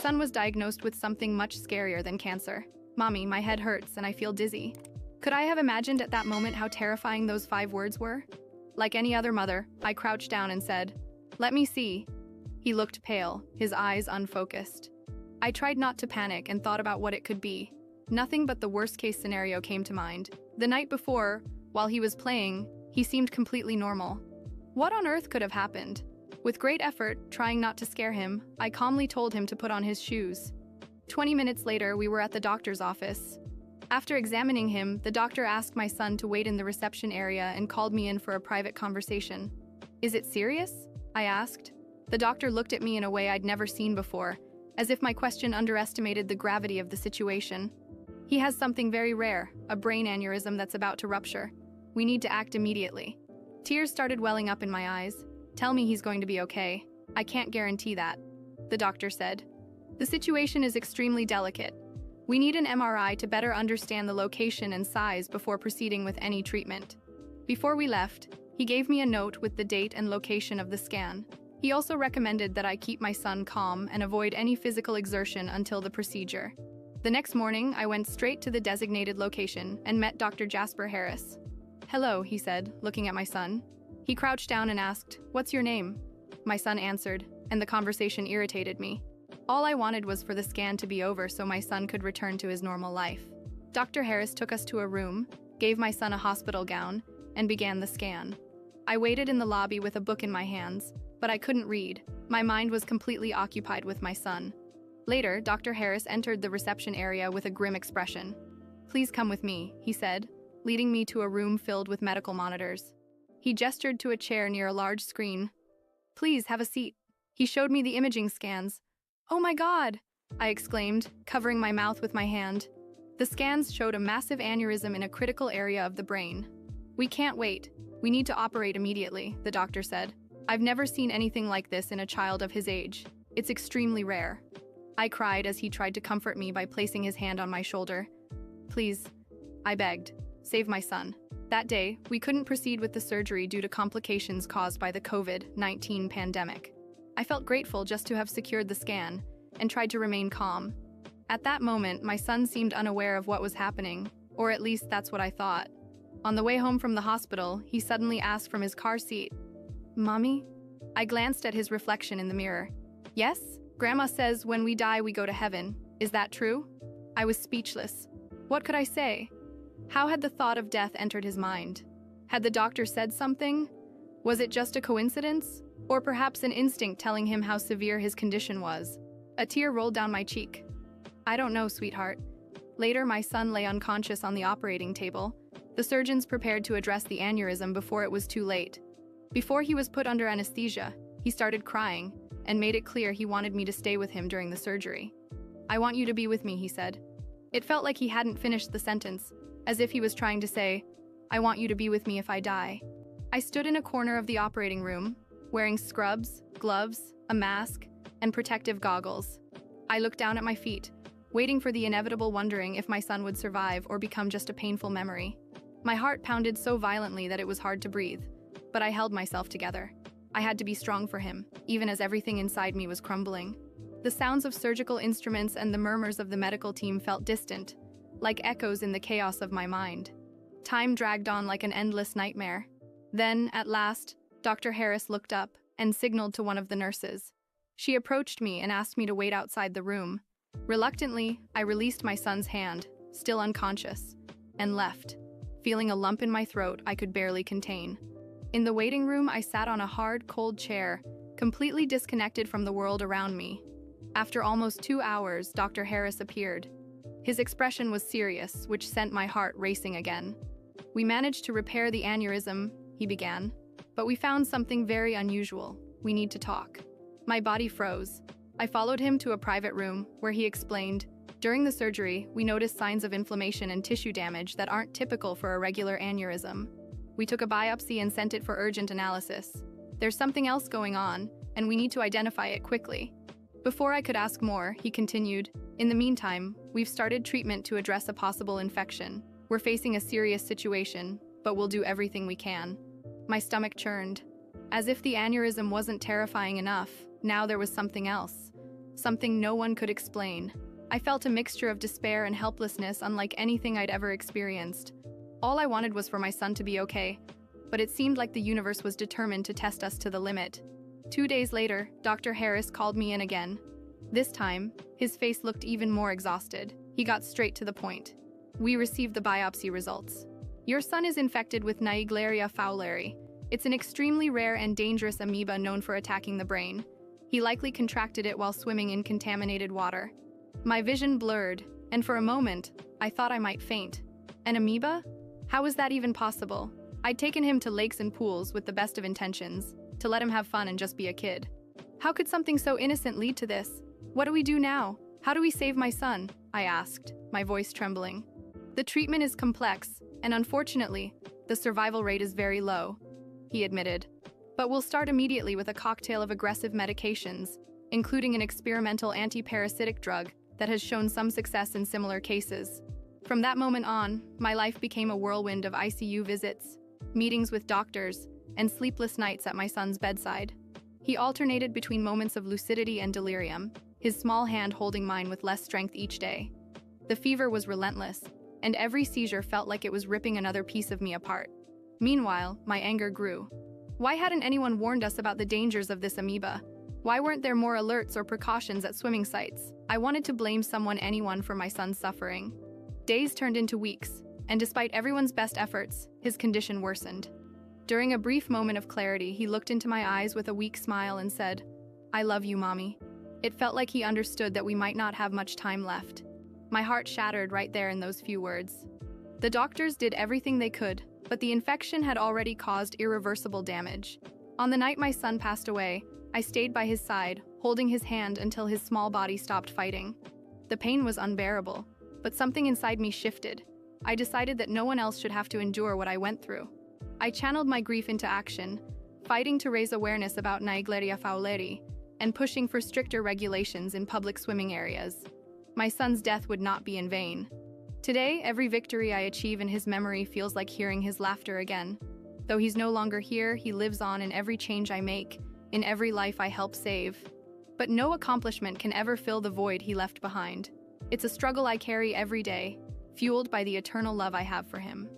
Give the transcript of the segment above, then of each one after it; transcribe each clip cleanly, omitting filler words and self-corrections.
son was diagnosed with something much scarier than cancer. Mommy, my head hurts and I feel dizzy. Could I have imagined at that moment how terrifying those 5 words were? Like any other mother, I crouched down and said, "Let me see." He looked pale, his eyes unfocused. I tried not to panic and thought about what it could be. Nothing but the worst-case scenario came to mind. The night before, while he was playing, he seemed completely normal. What on earth could have happened? With great effort, trying not to scare him, I calmly told him to put on his shoes. 20 minutes later, we were at the doctor's office. After examining him, the doctor asked my son to wait in the reception area and called me in for a private conversation. "Is it serious?" I asked. The doctor looked at me in a way I'd never seen before, as if my question underestimated the gravity of the situation. "He has something very rare, a brain aneurysm that's about to rupture. We need to act immediately." Tears started welling up in my eyes. "Tell me he's going to be okay. I can't guarantee that," the doctor said. "The situation is extremely delicate. We need an MRI to better understand the location and size before proceeding with any treatment." Before we left, he gave me a note with the date and location of the scan. He also recommended that I keep my son calm and avoid any physical exertion until the procedure. The next morning, I went straight to the designated location and met Dr. Jasper Harris. "Hello," he said, looking at my son. He crouched down and asked, "What's your name?" My son answered, and the conversation irritated me. All I wanted was for the scan to be over so my son could return to his normal life. Dr. Harris took us to a room, gave my son a hospital gown, and began the scan. I waited in the lobby with a book in my hands, but I couldn't read. My mind was completely occupied with my son. Later, Dr. Harris entered the reception area with a grim expression. "Please come with me," he said, leading me to a room filled with medical monitors. He gestured to a chair near a large screen. "Please, have a seat." He showed me the imaging scans. "Oh my God!" I exclaimed, covering my mouth with my hand. The scans showed a massive aneurysm in a critical area of the brain. "We can't wait. We need to operate immediately," the doctor said. "I've never seen anything like this in a child of his age. It's extremely rare." I cried as he tried to comfort me by placing his hand on my shoulder. "Please," I begged, "save my son." That day, we couldn't proceed with the surgery due to complications caused by the COVID-19 pandemic. I felt grateful just to have secured the scan and tried to remain calm. At that moment, my son seemed unaware of what was happening, or at least that's what I thought. On the way home from the hospital, he suddenly asked from his car seat, "Mommy?" I glanced at his reflection in the mirror. "Yes? Grandma says when we die we go to heaven. Is that true?" I was speechless. What could I say? How had the thought of death entered his mind? Had the doctor said something? Was it just a coincidence? Or perhaps an instinct telling him how severe his condition was? A tear rolled down my cheek. "I don't know, sweetheart." Later, my son lay unconscious on the operating table. The surgeons prepared to address the aneurysm before it was too late. Before he was put under anesthesia, he started crying and made it clear he wanted me to stay with him during the surgery. "I want you to be with me," he said. It felt like he hadn't finished the sentence, as if he was trying to say, "I want you to be with me if I die." I stood in a corner of the operating room, wearing scrubs, gloves, a mask, and protective goggles. I looked down at my feet, waiting for the inevitable, wondering if my son would survive or become just a painful memory. My heart pounded so violently that it was hard to breathe, but I held myself together. I had to be strong for him, even as everything inside me was crumbling. The sounds of surgical instruments and the murmurs of the medical team felt distant, like echoes in the chaos of my mind. Time dragged on like an endless nightmare. Then, at last, Dr. Harris looked up and signaled to one of the nurses. She approached me and asked me to wait outside the room. Reluctantly, I released my son's hand, still unconscious, and left, feeling a lump in my throat I could barely contain. In the waiting room, I sat on a hard, cold chair, completely disconnected from the world around me. After almost 2 hours, Dr. Harris appeared. His expression was serious, which sent my heart racing again. "We managed to repair the aneurysm," he began, "but we found something very unusual. We need to talk." My body froze. I followed him to a private room, where he explained, "During the surgery, we noticed signs of inflammation and tissue damage that aren't typical for a regular aneurysm. We took a biopsy and sent it for urgent analysis. There's something else going on, and we need to identify it quickly." Before I could ask more, he continued, "In the meantime, we've started treatment to address a possible infection. We're facing a serious situation, but we'll do everything we can." My stomach churned. As if the aneurysm wasn't terrifying enough, now there was something else. something no one could explain. I felt a mixture of despair and helplessness unlike anything I'd ever experienced. All I wanted was for my son to be okay, but it seemed like the universe was determined to test us to the limit. 2 days later, Dr. Harris called me in again. This time, his face looked even more exhausted. He got straight to the point. We received the biopsy results. Your son is infected with Naegleria fowleri. It's an extremely rare and dangerous amoeba known for attacking the brain. He likely contracted it while swimming in contaminated water. My vision blurred, and for a moment, I thought I might faint. An amoeba? How was that even possible? I'd taken him to lakes and pools with the best of intentions, to let him have fun and just be a kid. How could something so innocent lead to this? What do we do now? How do we save my son? I asked, my voice trembling. The treatment is complex, and unfortunately, the survival rate is very low, he admitted. But we'll start immediately with a cocktail of aggressive medications, including an experimental anti-parasitic drug that has shown some success in similar cases. From that moment on, my life became a whirlwind of ICU visits, meetings with doctors, and sleepless nights at my son's bedside. He alternated between moments of lucidity and delirium, his small hand holding mine with less strength each day. The fever was relentless, and every seizure felt like it was ripping another piece of me apart. Meanwhile, my anger grew. Why hadn't anyone warned us about the dangers of this amoeba? Why weren't there more alerts or precautions at swimming sites? I wanted to blame anyone for my son's suffering. Days turned into weeks, and despite everyone's best efforts, his condition worsened. During a brief moment of clarity, he looked into my eyes with a weak smile and said, "I love you, Mommy." It felt like he understood that we might not have much time left. My heart shattered right there in those few words. The doctors did everything they could, but the infection had already caused irreversible damage. On the night my son passed away, I stayed by his side, holding his hand until his small body stopped fighting. The pain was unbearable, but something inside me shifted. I decided that no one else should have to endure what I went through. I channeled my grief into action, fighting to raise awareness about Naegleria fowleri and pushing for stricter regulations in public swimming areas. My son's death would not be in vain. Today, every victory I achieve in his memory feels like hearing his laughter again. Though he's no longer here, he lives on in every change I make, in every life I help save. But no accomplishment can ever fill the void he left behind. It's a struggle I carry every day, fueled by the eternal love I have for him.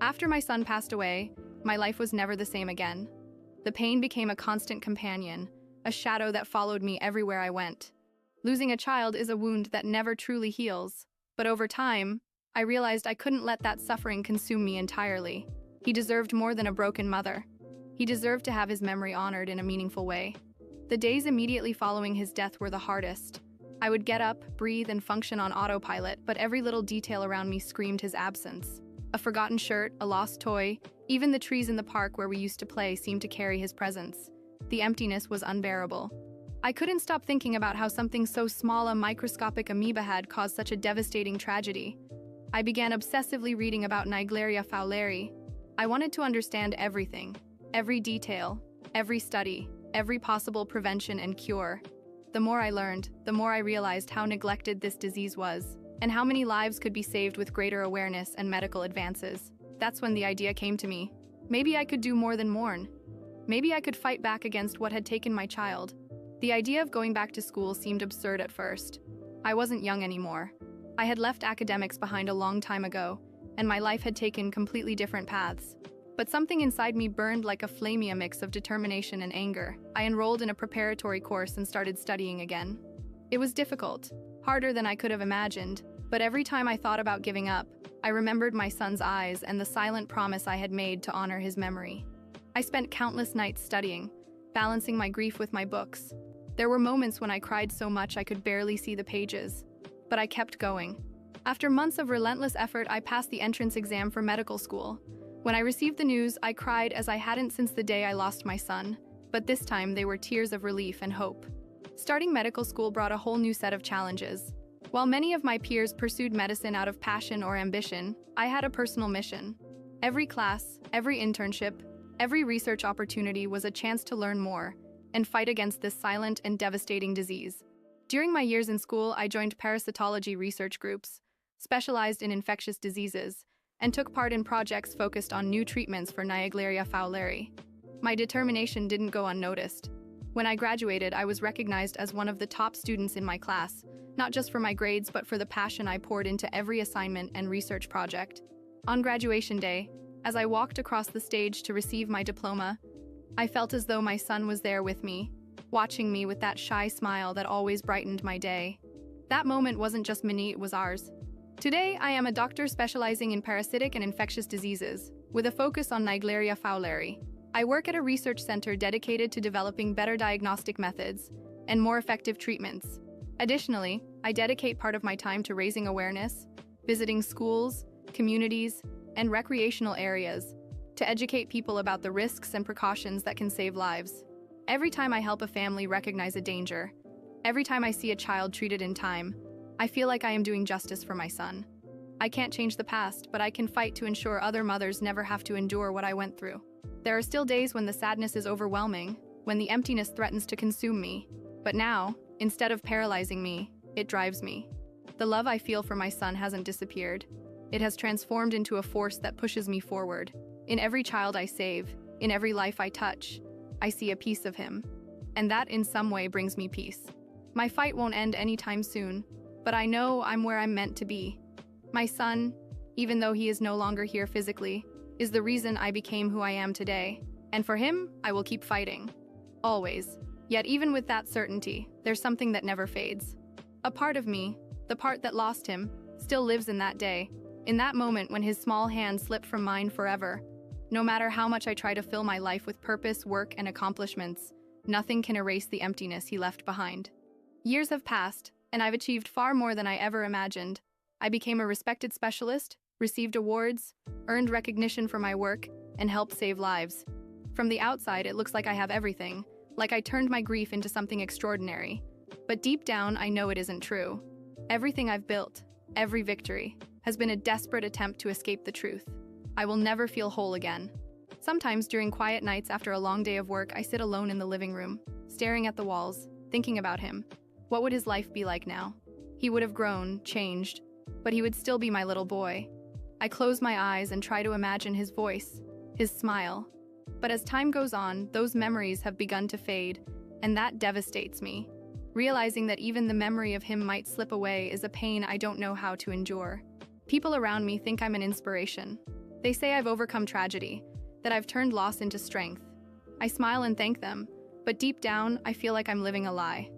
After my son passed away, my life was never the same again. The pain became a constant companion, a shadow that followed me everywhere I went. Losing a child is a wound that never truly heals, but over time, I realized I couldn't let that suffering consume me entirely. He deserved more than a broken mother. He deserved to have his memory honored in a meaningful way. The days immediately following his death were the hardest. I would get up, breathe, and function on autopilot, but every little detail around me screamed his absence. A forgotten shirt, a lost toy, even the trees in the park where we used to play seemed to carry his presence. The emptiness was unbearable. I couldn't stop thinking about how something so small, a microscopic amoeba, had caused such a devastating tragedy. I began obsessively reading about Naegleria fowleri. I wanted to understand everything, every detail, every study, every possible prevention and cure. The more I learned, the more I realized how neglected this disease was, and how many lives could be saved with greater awareness and medical advances. That's when the idea came to me. Maybe I could do more than mourn. Maybe I could fight back against what had taken my child. The idea of going back to school seemed absurd at first. I wasn't young anymore. I had left academics behind a long time ago, and my life had taken completely different paths. But something inside me burned like a flaming mix of determination and anger. I enrolled in a preparatory course and started studying again. It was difficult, harder than I could have imagined, but every time I thought about giving up, I remembered my son's eyes and the silent promise I had made to honor his memory. I spent countless nights studying, balancing my grief with my books. There were moments when I cried so much I could barely see the pages, but I kept going. After months of relentless effort, I passed the entrance exam for medical school. When I received the news, I cried as I hadn't since the day I lost my son, but this time they were tears of relief and hope. Starting medical school brought a whole new set of challenges. While many of my peers pursued medicine out of passion or ambition, I had a personal mission. Every class, every internship, every research opportunity was a chance to learn more and fight against this silent and devastating disease. During my years in school, I joined parasitology research groups, specialized in infectious diseases, and took part in projects focused on new treatments for Naegleria fowleri. My determination didn't go unnoticed. When I graduated, I was recognized as one of the top students in my class, not just for my grades, but for the passion I poured into every assignment and research project. On graduation day, as I walked across the stage to receive my diploma, I felt as though my son was there with me, watching me with that shy smile that always brightened my day. That moment wasn't just mine, it was ours. Today, I am a doctor specializing in parasitic and infectious diseases, with a focus on Naegleria fowleri. I work at a research center dedicated to developing better diagnostic methods and more effective treatments. Additionally, I dedicate part of my time to raising awareness, visiting schools, communities, and recreational areas to educate people about the risks and precautions that can save lives. Every time I help a family recognize a danger, every time I see a child treated in time, I feel like I am doing justice for my son. I can't change the past, but I can fight to ensure other mothers never have to endure what I went through. There are still days when the sadness is overwhelming, when the emptiness threatens to consume me. But now, instead of paralyzing me, it drives me. The love I feel for my son hasn't disappeared. It has transformed into a force that pushes me forward. In every child I save, in every life I touch, I see a piece of him. And that in some way brings me peace. My fight won't end anytime soon, but I know I'm where I'm meant to be. My son, even though he is no longer here physically, is the reason I became who I am today. And for him, I will keep fighting. Always. Yet even with that certainty, there's something that never fades. A part of me, the part that lost him, still lives in that day, in that moment when his small hand slipped from mine forever. No matter how much I try to fill my life with purpose, work, and accomplishments, nothing can erase the emptiness he left behind. Years have passed, and I've achieved far more than I ever imagined. I became a respected specialist, received awards, earned recognition for my work, and helped save lives. From the outside, it looks like I have everything, like I turned my grief into something extraordinary. But deep down, I know it isn't true. Everything I've built, every victory, has been a desperate attempt to escape the truth. I will never feel whole again. Sometimes during quiet nights after a long day of work, I sit alone in the living room, staring at the walls, thinking about him. What would his life be like now? He would have grown, changed, but he would still be my little boy. I close my eyes and try to imagine his voice, his smile. But as time goes on, those memories have begun to fade, and that devastates me. Realizing that even the memory of him might slip away is a pain I don't know how to endure. People around me think I'm an inspiration. They say I've overcome tragedy, that I've turned loss into strength. I smile and thank them, but deep down, I feel like I'm living a lie.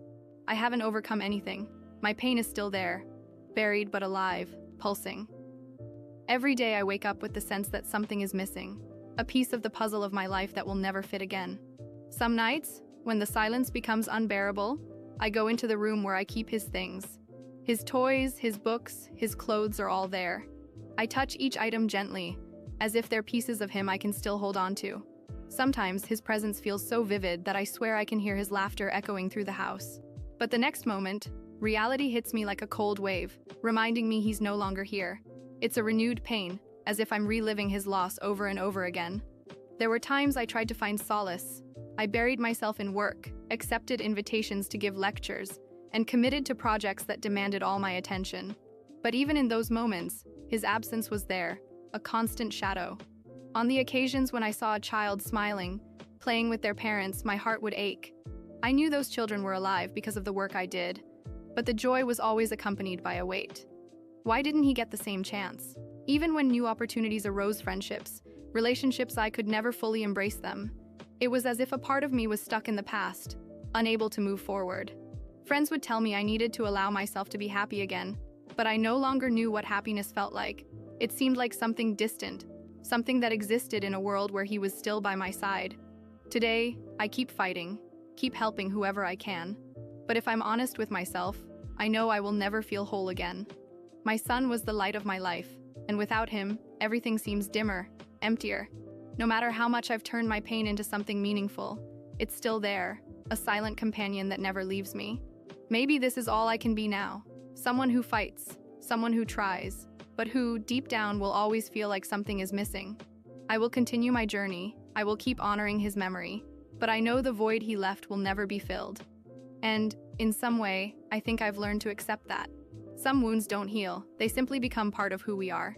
I haven't overcome anything. My pain is still there, buried but alive, pulsing. Every day I wake up with the sense that something is missing, a piece of the puzzle of my life that will never fit again. Some nights, when the silence becomes unbearable, I go into the room where I keep his things. His toys, his books, his clothes are all there. I touch each item gently, as if they're pieces of him I can still hold on to. Sometimes his presence feels so vivid that I swear I can hear his laughter echoing through the house. But the next moment, reality hits me like a cold wave, reminding me he's no longer here. It's a renewed pain, as if I'm reliving his loss over and over again. There were times I tried to find solace. I buried myself in work, accepted invitations to give lectures, and committed to projects that demanded all my attention. But even in those moments, his absence was there, a constant shadow. On the occasions when I saw a child smiling, playing with their parents, my heart would ache. I knew those children were alive because of the work I did, but the joy was always accompanied by a weight. Why didn't he get the same chance? Even when new opportunities arose, friendships, relationships, I could never fully embrace them. It was as if a part of me was stuck in the past, unable to move forward. Friends would tell me I needed to allow myself to be happy again, but I no longer knew what happiness felt like. It seemed like something distant, something that existed in a world where he was still by my side. Today, I keep fighting, keep helping whoever I can. But if I'm honest with myself, I know I will never feel whole again. My son was the light of my life, and without him, everything seems dimmer, emptier. No matter how much I've turned my pain into something meaningful, it's still there, a silent companion that never leaves me. Maybe this is all I can be now, someone who fights, someone who tries, but who, deep down, will always feel like something is missing. I will continue my journey, I will keep honoring his memory, but I know the void he left will never be filled. And, in some way, I think I've learned to accept that. Some wounds don't heal, they simply become part of who we are.